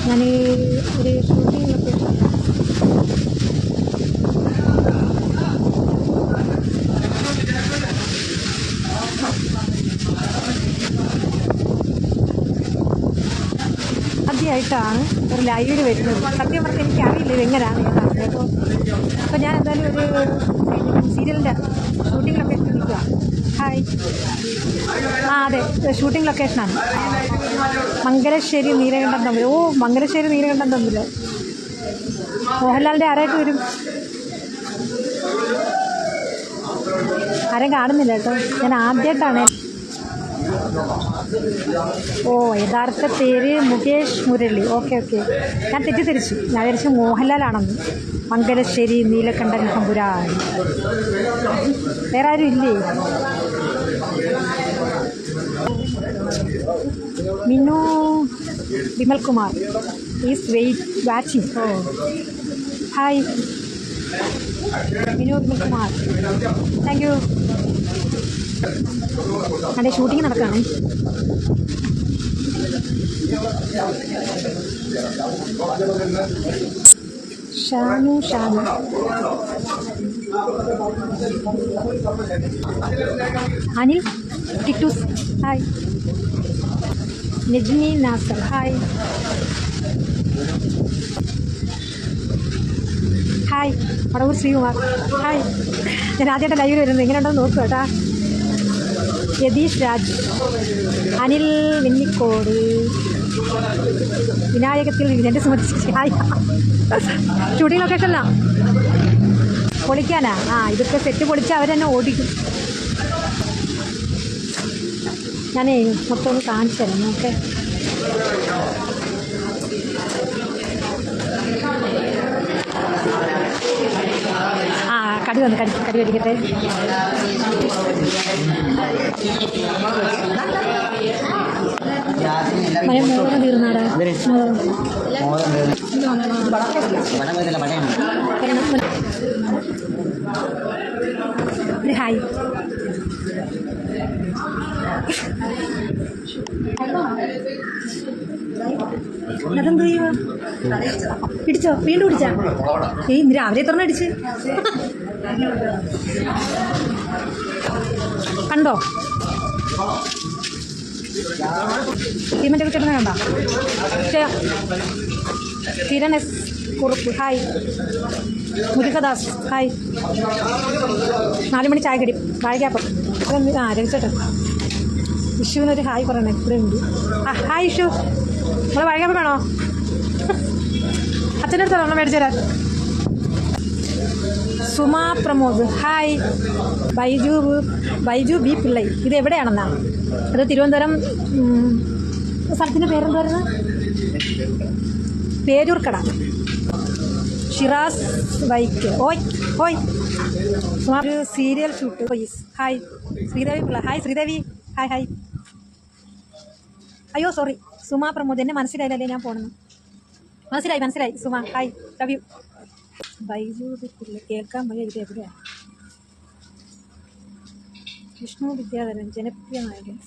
ഞാൻ ഒരു shooting location ആദ്യമായിട്ടാണ് ഒരു ലൈവിൽ വരുന്നത്. സത്യം പറഞ്ഞാൽ എനിക്കറിയില്ല ഇതെങ്ങനെയാണ് കേട്ടോ. അപ്പോൾ ഞാൻ എന്തായാലും ഒരു സീരിയലിൻ്റെ ഷൂട്ടിംഗ് ലൊക്കേഷൻ നിൽക്കുക. ഹായ്. അതെ, ഷൂട്ടിംഗ് ലൊക്കേഷനാണ്. മംഗലശ്ശേരി നീലകണ്ഠൻ തമ്മിൽ. മംഗലശ്ശേരി നീലകണ്ഠൻ തമ്മിൽ മോഹൻലാലിൻ്റെ ആരായിട്ട് വരും? ആരും കാണുന്നില്ല കേട്ടോ. ഞാൻ ആദ്യമായിട്ടാണ്. യഥാർത്ഥ പേര് മുകേഷ് മുരളി. ഓക്കെ. ഞാൻ തെറ്റിദ്ധരിച്ചു. ഞാൻ വിചാരിച്ചു മോഹൻലാലാണെന്ന്. മംഗലശ്ശേരി നീലകണ്ഠൻ തമ്പുരാൻ. വേറെ ആരും ഇല്ലേ? Minu Vimal Kumar is watching. Hi Minu Vimal Kumar, thank you. അവിടെ ഷൂട്ടിങ് നടക്കുകയാണ്. Shanu Anil Tittoos. Hi. Najmi Nasar. Hi. Vadavoor Sreekumar. Hi. ഞാൻ ആദ്യമായിട്ട് ലൈവിൽ വരുന്നത്. എങ്ങനെയുണ്ടെന്ന് നോക്കുക കേട്ടാ. യതീഷ് രാജ്. അനിൽ വെന്നിക്കോട്. വിനായകത്തിൽ എൻ്റെ സുമതി. ഹായ്. ഷൂട്ടിംഗ് ലൊക്കേഷനല്ല, പൊളിക്കാനാ. ഇതൊക്കെ സെറ്റ് പൊളിച്ച് അവർ തന്നെ ഓടിക്കും. ഞാനേ മൊത്തം ഒന്ന് കാണിച്ചു തരാം. ഓക്കെ. കടി വന്ന് കടി വരിക്കട്ടെ. മോദം തീർന്നാടാ. ഹായ്. അതെന്ത് ചെയ്യുക? പിടിച്ചോ? വീണ്ടും പിടിച്ചാ? ഇന്ന് രാവിലെ എത്ര അടിച്ച് കണ്ടോ? ടീമിൻ്റെ കിട്ടുന്ന കണ്ടോ? Kiran S Kurup. Hi. Murukadas. Hi. 4 മണി ചായക്കടി വാഴക്കാപ്പം. രവിച്ചേട്ടൻ. ഇഷുവിനൊരു ഹായ് പറയണേ. ഇവിടെ ഉണ്ട്. ഹായ് ഇഷു. നമ്മൾ വാഴക്കാപ്പം വേണോ? അച്ഛൻ്റെ അടുത്ത് നമ്മൾ മേടിച്ചു തരാം. സുമാ പ്രമോദ്. ഹായ്. ബൈജു ബി പിള്ളൈ. ഇത് എവിടെയാണെന്നാ? അത് തിരുവനന്തപുരം. സ്ഥലത്തിൻ്റെ പേരെന്തായിരുന്നു? പേരൂർക്കട. ഷിറാസ് ബൈക്ക്. ഓയ്. ഒരു serial shoot. Hi. Sreedevi Pilla. Hi Sreedevi. Hi. അയ്യോ സോറി. സുമാ പ്രമോദ്. എന്നെ മനസ്സിലായില്ലല്ലേ ഞാൻ പോണെന്ന്. മനസ്സിലായി Suma. Hi. Love you. Baiju Pillai. കേൾക്കാൻ വയ്യ. ഇത് എവിടെയാണ്? വിഷ്ണു വിദ്യാധരൻ. ജനപ്രിയ നായകൻ.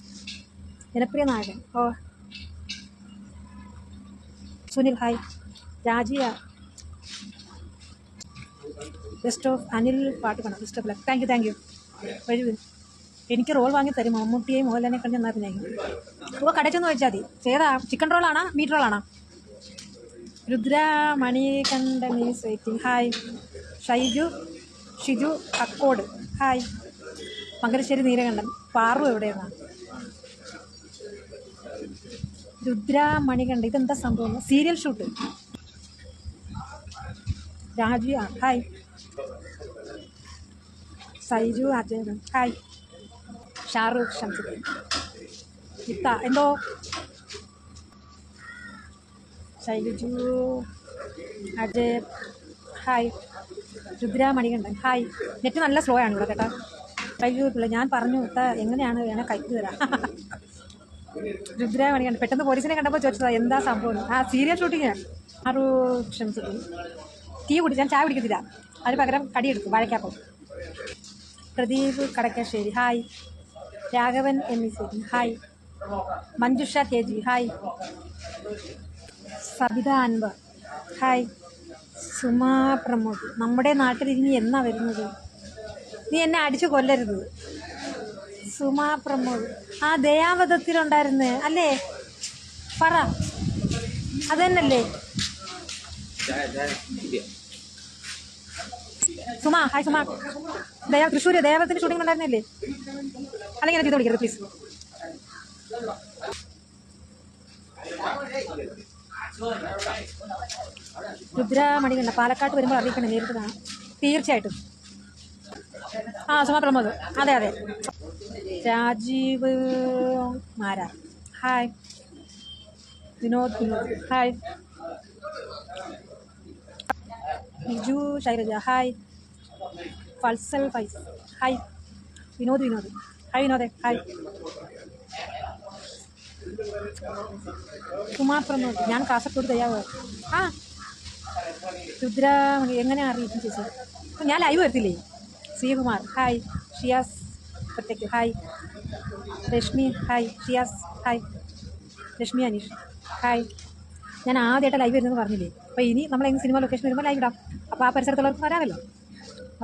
Sunil. Hi. Rajiya. Best of Anil. പാട്ട് കാണാം. Best of luck. Thank you. എനിക്ക് റോൾ വാങ്ങി തരും. മമ്മൂട്ടിയെയും മോഹൻലാലിനെ കണ്ട് എന്നാൽ പിന്നെ കടച്ചൊന്ന് വെച്ചാൽ മതി. ഏതാ? ചിക്കൻ റോളാണോ മീറ്റ് റോളാണോ? Rudra Manikandan is waiting. Hi. Shiju Akkod. Hi. Mangalassery Neelakantan. Paru എവിടെയാണ്? രുദ്ര മണികണ്ഠൻ. ഇതെന്താ സംഭവം? Serial shoot. Raju. Hi. Saiju Ajayan. Hi. Sharukh Shamsudheen. ഇത്ത എന്തോ? Shailaju Ajay. Hi. Rudra Manikandan. Hi. Net നല്ല സ്ലോ ആണ് ഇവിടെ കേട്ടോ. ശൈലജു പിള്ള. ഞാൻ പറഞ്ഞു എങ്ങനെയാണ് വേണേൽ കൈക്ക് തരാം. രുദ്ര മണികണ്ഠൻ. പെട്ടെന്ന് പോലീസിനെ കണ്ടപ്പോൾ ചോദിച്ചതാ എന്താ സംഭവം. Serial shooting. ഷാറൂഖ് ഷംസുദ്ദീൻ. ഞാൻ ചായ കുടിക്കത്തില്ല. അതിന് പകരം കടിയെടുത്തു. വാഴക്കാപ്പം. പ്രദീപ് കടക്കശ്ശേരി. ഹായ്. രാഘവൻ എന്നീ. Hi. Manjusha K G. Hi. Sabitha Anwar hi. Suma Pramod നമ്മുടെ നാട്ടിൽ ഇനി എന്നാ വരുന്നത്? നീ എന്നെ അടിച്ചു കൊല്ലരുത്. സുമാ പ്രമോദ് ആ ദയാവധത്തിലുണ്ടായിരുന്നേ അല്ലേ? പറ, അത് തന്നെയല്ലേ? സുമ ഹായ്. സുമ തൃശ്ശൂർ ദേവത്തിന് ഷൂട്ടിംഗ് ഉണ്ടായിരുന്നില്ലേ? അല്ലെങ്കിൽ എനിക്ക് ഇത് വിളിക്കരുത് പ്ലീസ്. രുദ്രമണികണ്ഠ പാലക്കാട്ട് വരുമ്പോൾ അറിയിക്കണം, നേരിട്ട് കാണാം തീർച്ചയായിട്ടും. ആ സുമ പ്രമോദ്, അതെ അതെ. Rajeev Mara hi. Vinod hi. Biju Shailaja hi. Falsal Faiz hi. Vinod hi. വിനോദേ ഹായ്. സുമാ പ്രമോദ് ഞാൻ കാസർഗോഡ് ദയാവ്. ആ രുദ്രമണി എങ്ങനെ അറിയിക്കും ചേച്ചി? ഞാൻ ലൈവ് വരത്തില്ലേ? ശ്രീകുമാർ ഹായ്. ഷിയാസ് ഒറ്റയ്ക്ക് hi. Reshmi hi. Shiyas hi. Reshmi Aneesh hi. ഞാൻ ആദ്യമായിട്ട് ലൈവ് വരുന്നത് പറഞ്ഞില്ലേ? അപ്പോൾ ഇനി നമ്മളെങ്ങനെ സിനിമ ലൊക്കേഷൻ വരുമ്പോൾ ലൈവ് ഇടാം. അപ്പോൾ ആ പരിസരത്തുള്ളവർക്ക് വരാമല്ലോ.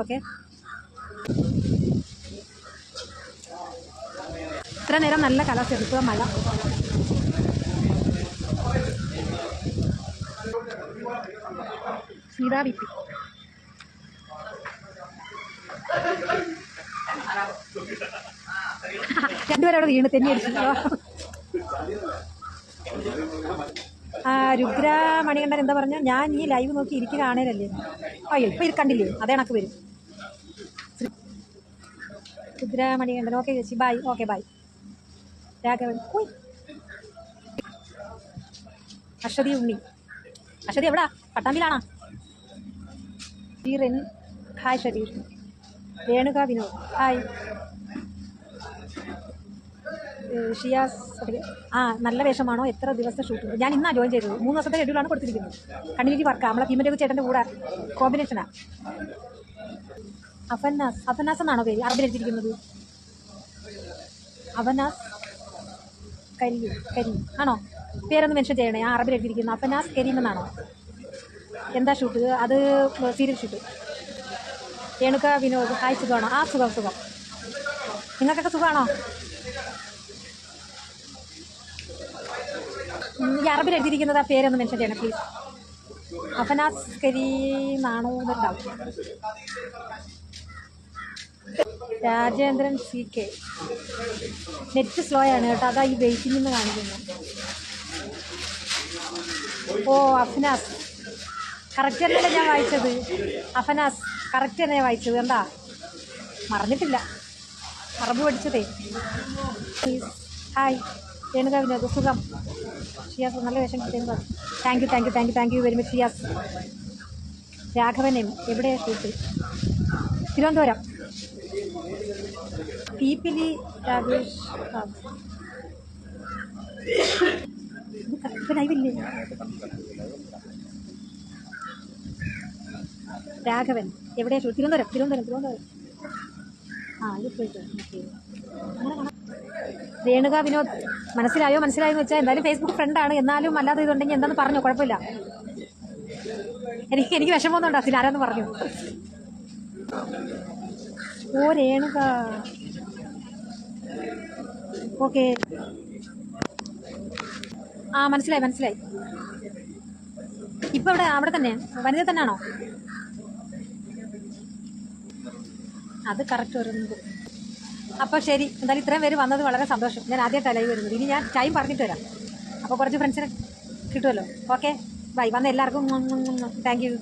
ഓക്കെ. ഇത്ര നേരം നല്ല കാലാവസ്ഥ, ഇപ്പോൾ മഴ. സീതാ വി പി രണ്ടുപേരും അവിടെ വീണ് തെന്നി അടിച്ചല്ലോ. രുദ്രമണികണ്ഠൻ എന്താ പറഞ്ഞ? ഞാൻ ഈ ലൈവ് നോക്കി ഇരിക്കുകയാണേലല്ലേ? അയ്യോ ഇപ്പം കണ്ടില്ലേ? അതേ കണക്ക് വരും. രുദ്രമണികണ്ഠൻ ഓക്കെ ചേച്ചി bye. Okay bye. Raghavan Aswathy Unni. Aswathy എവിടാ? പട്ടാമ്പിയിലാണോ? ഷീറിൻ ഹായ്. ഷരീർ രേണുക വിനോദ് ഹായ്. ഷിയാസ് നല്ല വേഷമാണോ? എത്ര ദിവസത്തെ ഷൂട്ടിംഗ്? ഞാൻ ഇന്നാണ് ജോയിൻ ചെയ്തത്. 3 ദിവസത്തെ ഷെഡ്യൂളാണ് കൊടുത്തിരിക്കുന്നത്. കണ്ടിന്യൂറ്റി വർക്കാണ്. നമ്മളെ ഭീമരഘു ചേട്ടൻ്റെ കൂടെ കോമ്പിനേഷനാണ്. അഫനാസ് എന്നാണോ പേര്? അറബിൽ എഴുതിയിരിക്കുന്നത് അഫനാസ് കരീം ആണോ? പേരൊന്ന് മെൻഷൻ ചെയ്യണേ. ആ അറബിൽ എഴുതിയിരിക്കുന്നത് അഫനാസ് കരീം എന്നാണോ? എന്താ ഷൂട്ട്? അത് serial shoot. Renuka Vinod hi. സുഖമാണോ? ആ സുഖം. നിങ്ങൾക്കൊക്കെ സുഖമാണോ? ഈ അറബിൽ എഴുതിയിരിക്കുന്നത് ആ പേരൊന്ന് മെൻഷൻ ചെയ്യണം പ്ലീസ്. അഫനാസ് കരീമാണോ എന്നുണ്ടാവും. Rajendran C K net slow ആണ് കേട്ടോ, അതാ ഈ വെയിറ്റിംഗ് എന്ന് കാണിക്കുന്നത്. ഓ അഫ്നാസ് കറക്റ്റ് തന്നെയല്ലേ ഞാൻ വായിച്ചത്? അഫനാസ് കറക്റ്റ് തന്നെ വായിച്ചത്. എന്താ മറന്നിട്ടില്ല, അറബ് പഠിച്ചതേ. ഹായ് രേണുക വിനോദ് സുഖം. ഷിയാസ് നല്ല വേഷം കിട്ടിയെന്ന് പറഞ്ഞു. Thank you very much Shiyas. രാഘവനും എവിടെയാണ് ഷൂട്ട്? തിരുവനന്തപുരം. പീപ്പിലി രാജേഷ് ലൈവില്ലേ? രാഘവൻ എവിടെയാണ് ഷൂട്ട്? തിരുവനന്തപുരം. ആ ഇത് പോയിട്ട് ഓക്കെ. അങ്ങനെ കാണാം. രേണുക വിനോദ് മനസ്സിലായെന്ന് വെച്ചാൽ എന്തായാലും ഫേസ്ബുക്ക് ഫ്രണ്ടാണ്. എന്നാലും അല്ലാതെ ഇതുണ്ടെങ്കിൽ എന്താണെന്ന് പറഞ്ഞോ, കുഴപ്പമില്ല. എനിക്ക് വിഷമമൊന്നും ഉണ്ടാവില്ല. ആരാന്ന് പറഞ്ഞു? ഓ രേണുക ഓക്കെ. ആ മനസ്സിലായി. ഇപ്പം അവിടെ തന്നെ വനിത തന്നെയാണോ? അത് കറക്റ്റ് വരുന്നത്. അപ്പോൾ ശരി, എന്തായാലും ഇത്രയും പേര് വന്നത് വളരെ സന്തോഷം. ഞാൻ ആദ്യമായിട്ടാണ് ലൈവ് വരുന്നത്. ഇനി ഞാൻ ടൈം പറഞ്ഞിട്ട് വരാം. അപ്പോൾ കുറച്ച് ഫ്രണ്ട്സിനെ കിട്ടുമല്ലോ. Okay bye. വന്ന എല്ലാവർക്കും താങ്ക് യു.